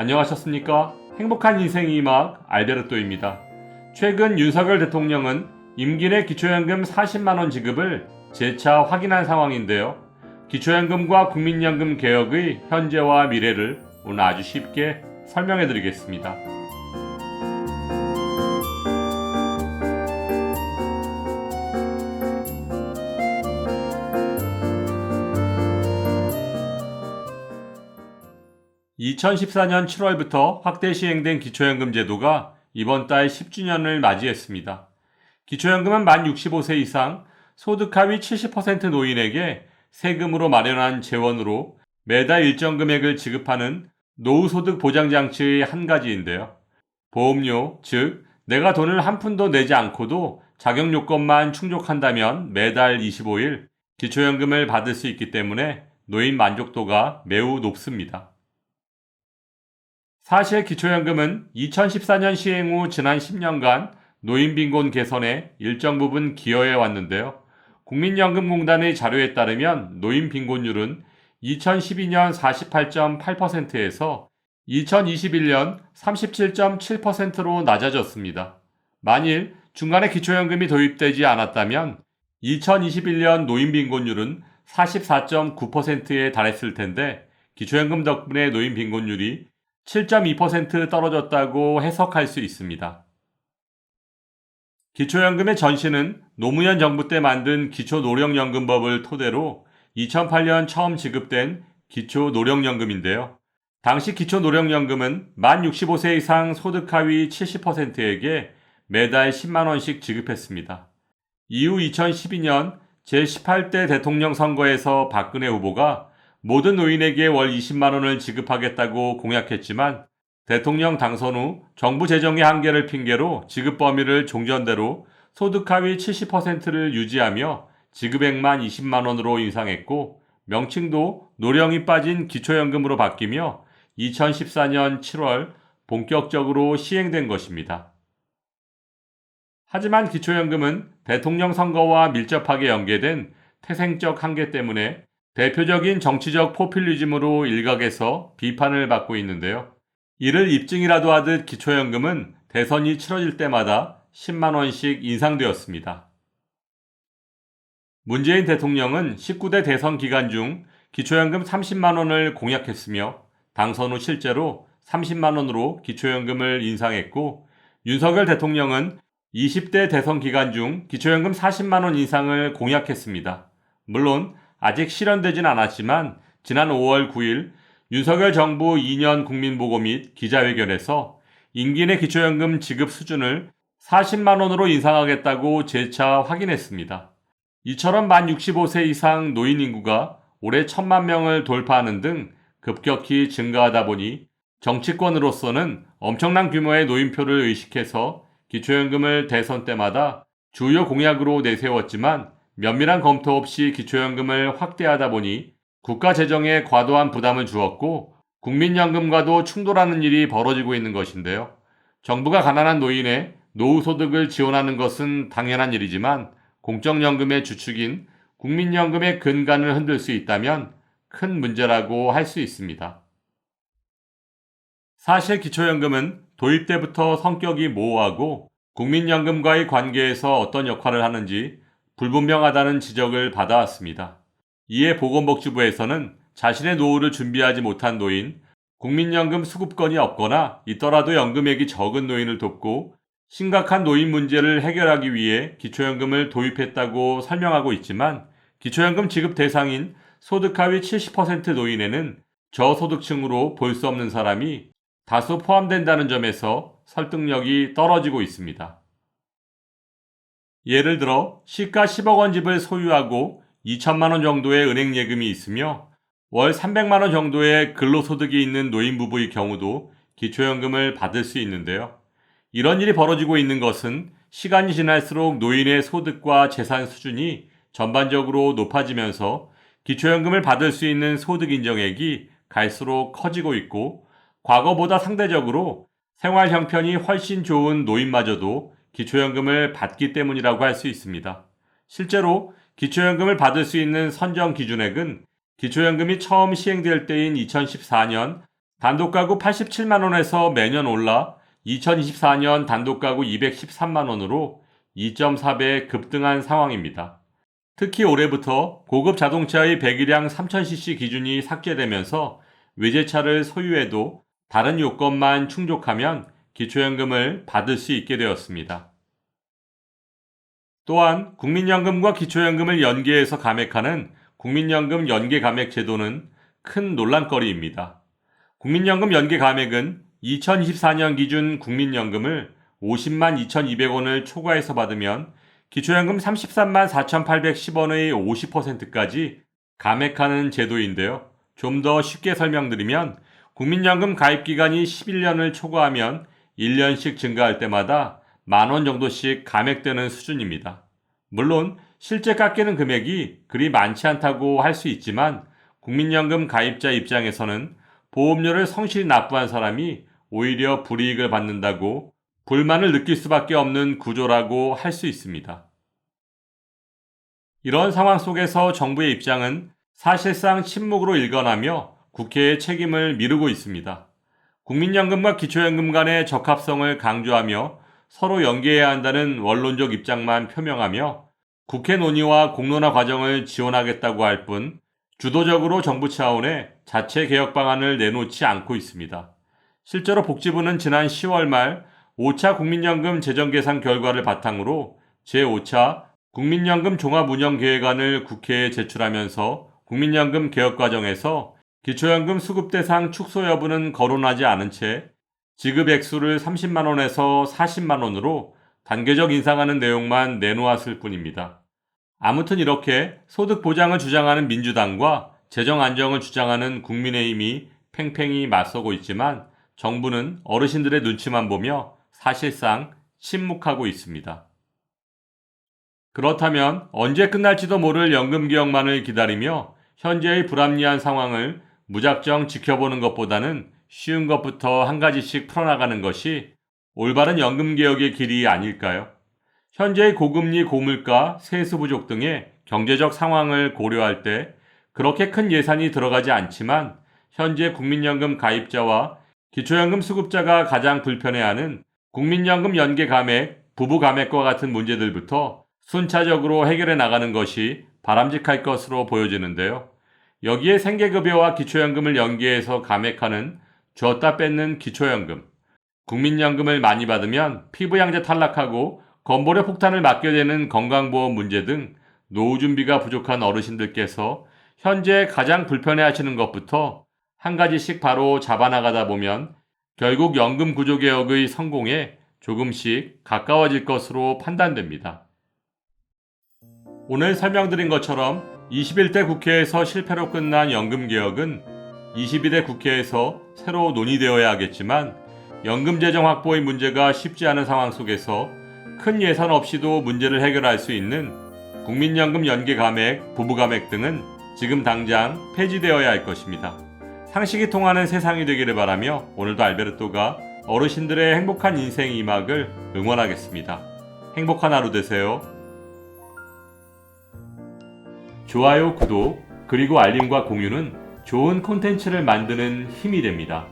안녕하셨습니까? 행복한 인생이 막 알베르토입니다. 최근 윤석열 대통령은 임기 내 기초연금 40만원 지급을 재차 확인한 상황인데요. 기초연금과 국민연금 개혁의 현재와 미래를 오늘 아주 쉽게 설명해 드리겠습니다. (2014년 7월부터) 확대 시행된 기초연금 제도가 이번 달 10주년을 맞이했습니다. 기초연금은 만 65세 이상 소득 하위 70% 노인에게 세금으로 마련한 재원으로 매달 일정 금액을 지급하는 노후소득 보장장치의 한 가지인데요. 보험료, 즉 내가 돈을 한 푼도 내지 않고도 자격 요건만 충족한다면 매달 25일 기초연금을 받을 수 있기 때문에 노인 만족도가 매우 높습니다. 사실 기초연금은 2014년 시행 후 지난 10년간 노인빈곤 개선에 일정 부분 기여해 왔는데요. 국민연금공단의 자료에 따르면 노인빈곤율은 2012년 48.8%에서 2021년 37.7%로 낮아졌습니다. 만일 중간에 기초연금이 도입되지 않았다면 2021년 노인빈곤율은 44.9%에 달했을 텐데 기초연금 덕분에 노인빈곤율이 7.2% 떨어졌다고 해석할 수 있습니다. 기초연금의 전신은 노무현 정부 때 만든 기초노령연금법을 토대로 2008년 처음 지급된 기초노령연금인데요. 당시 기초노령연금은 만 65세 이상 소득 하위 70%에게 매달 10만원씩 지급했습니다. 이후 2012년 제18대 대통령 선거에서 박근혜 후보가 모든 노인에게 월 20만원을 지급하겠다고 공약했지만 대통령 당선 후 정부 재정의 한계를 핑계로 지급 범위를 종전대로 소득 하위 70%를 유지하며 지급액만 20만원으로 인상했고 명칭도 노령이 빠진 기초연금으로 바뀌며 2014년 7월 본격적으로 시행된 것입니다. 하지만 기초연금은 대통령 선거와 밀접하게 연계된 태생적 한계 때문에 대표적인 정치적 포퓰리즘으로 일각에서 비판을 받고 있는데요. 이를 입증이라도 하듯 기초연금은 대선이 치러질 때마다 10만원씩 인상되었습니다. 문재인 대통령은 19대 대선 기간 중 기초연금 30만원을 공약했으며 당선 후 실제로 30만원으로 기초연금을 인상했고 윤석열 대통령은 20대 대선 기간 중 기초연금 40만원 인상을 공약했습니다. 물론 아직 실현되진 않았지만 지난 5월 9일 윤석열 정부 2년 국민보고 및 기자회견에서 임기 내 기초연금 지급 수준을 40만원으로 인상하겠다고 재차 확인했습니다. 이처럼 만 65세 이상 노인 인구가 올해 1,000만 명을 돌파하는 등 급격히 증가하다 보니 정치권으로서는 엄청난 규모의 노인표를 의식해서 기초연금을 대선 때마다 주요 공약으로 내세웠지만 면밀한 검토 없이 기초연금을 확대하다 보니 국가 재정에 과도한 부담을 주었고 국민연금과도 충돌하는 일이 벌어지고 있는 것인데요. 정부가 가난한 노인의 노후소득을 지원하는 것은 당연한 일이지만 공적연금의 주축인 국민연금의 근간을 흔들 수 있다면 큰 문제라고 할 수 있습니다. 사실 기초연금은 도입 때부터 성격이 모호하고 국민연금과의 관계에서 어떤 역할을 하는지 불분명하다는 지적을 받아왔습니다. 이에 보건복지부에서는 자신의 노후를 준비하지 못한 노인, 국민연금 수급권이 없거나 있더라도 연금액이 적은 노인을 돕고 심각한 노인 문제를 해결하기 위해 기초연금을 도입했다고 설명하고 있지만 기초연금 지급 대상인 소득 하위 70% 노인에는 저소득층으로 볼 수 없는 사람이 다수 포함된다는 점에서 설득력이 떨어지고 있습니다. 예를 들어 시가 10억 원 집을 소유하고 2천만 원 정도의 은행 예금이 있으며 월 300만 원 정도의 근로소득이 있는 노인 부부의 경우도 기초연금을 받을 수 있는데요. 이런 일이 벌어지고 있는 것은 시간이 지날수록 노인의 소득과 재산 수준이 전반적으로 높아지면서 기초연금을 받을 수 있는 소득 인정액이 갈수록 커지고 있고 과거보다 상대적으로 생활 형편이 훨씬 좋은 노인마저도 기초연금을 받기 때문이라고 할 수 있습니다. 실제로 기초연금을 받을 수 있는 선정 기준액은 기초연금이 처음 시행될 때인 2014년 단독가구 87만 원에서 매년 올라 2024년 단독가구 213만 원으로 2.4배 급등한 상황입니다. 특히 올해부터 고급 자동차의 배기량 3000cc 기준이 삭제되면서 외제차를 소유해도 다른 요건만 충족하면 기초연금을 받을 수 있게 되었습니다. 또한 국민연금과 기초연금을 연계해서 감액하는 국민연금 연계감액 제도는 큰 논란거리입니다. 국민연금 연계감액은 2024년 기준 국민연금을 50만 2,200원을 초과해서 받으면 기초연금 33만 4,810원의 50%까지 감액하는 제도인데요. 좀 더 쉽게 설명드리면 국민연금 가입기간이 11년을 초과하면 1년씩 증가할 때마다 만원 정도씩 감액되는 수준입니다. 물론 실제 깎이는 금액이 그리 많지 않다고 할 수 있지만 국민연금 가입자 입장에서는 보험료를 성실히 납부한 사람이 오히려 불이익을 받는다고 불만을 느낄 수밖에 없는 구조라고 할 수 있습니다. 이런 상황 속에서 정부의 입장은 사실상 침묵으로 일관하며 국회의 책임을 미루고 있습니다. 국민연금과 기초연금 간의 적합성을 강조하며 서로 연계해야 한다는 원론적 입장만 표명하며 국회 논의와 공론화 과정을 지원하겠다고 할 뿐 주도적으로 정부 차원의 자체 개혁 방안을 내놓지 않고 있습니다. 실제로 복지부는 지난 10월 말 5차 국민연금 재정계산 결과를 바탕으로 제5차 국민연금 종합운영계획안을 국회에 제출하면서 국민연금 개혁 과정에서 기초연금 수급 대상 축소 여부는 거론하지 않은 채 지급 액수를 30만 원에서 40만 원으로 단계적 인상하는 내용만 내놓았을 뿐입니다. 아무튼 이렇게 소득 보장을 주장하는 민주당과 재정 안정을 주장하는 국민의힘이 팽팽히 맞서고 있지만 정부는 어르신들의 눈치만 보며 사실상 침묵하고 있습니다. 그렇다면 언제 끝날지도 모를 연금개혁만을 기다리며 현재의 불합리한 상황을 무작정 지켜보는 것보다는 쉬운 것부터 한 가지씩 풀어나가는 것이 올바른 연금개혁의 길이 아닐까요? 현재의 고금리, 고물가, 세수 부족 등의 경제적 상황을 고려할 때 그렇게 큰 예산이 들어가지 않지만 현재 국민연금 가입자와 기초연금 수급자가 가장 불편해하는 국민연금 연계 감액, 부부 감액과 같은 문제들부터 순차적으로 해결해 나가는 것이 바람직할 것으로 보여지는데요. 여기에 생계급여와 기초연금을 연계해서 감액하는 줬다 뺏는 기초연금, 국민연금을 많이 받으면 피부양자 탈락하고 건보료 폭탄을 맞게 되는 건강보험 문제 등 노후 준비가 부족한 어르신들께서 현재 가장 불편해하시는 것부터 한 가지씩 바로 잡아나가다 보면 결국 연금 구조개혁의 성공에 조금씩 가까워질 것으로 판단됩니다. 오늘 설명드린 것처럼 21대 국회에서 실패로 끝난 연금개혁은 22대 국회에서 새로 논의되어야 하겠지만 연금 재정 확보의 문제가 쉽지 않은 상황 속에서 큰 예산 없이도 문제를 해결할 수 있는 국민연금 연계 감액, 부부 감액 등은 지금 당장 폐지되어야 할 것입니다. 상식이 통하는 세상이 되기를 바라며 오늘도 알베르토가 어르신들의 행복한 인생 2막을 응원하겠습니다. 행복한 하루 되세요. 좋아요, 구독, 그리고 알림과 공유는 좋은 콘텐츠를 만드는 힘이 됩니다.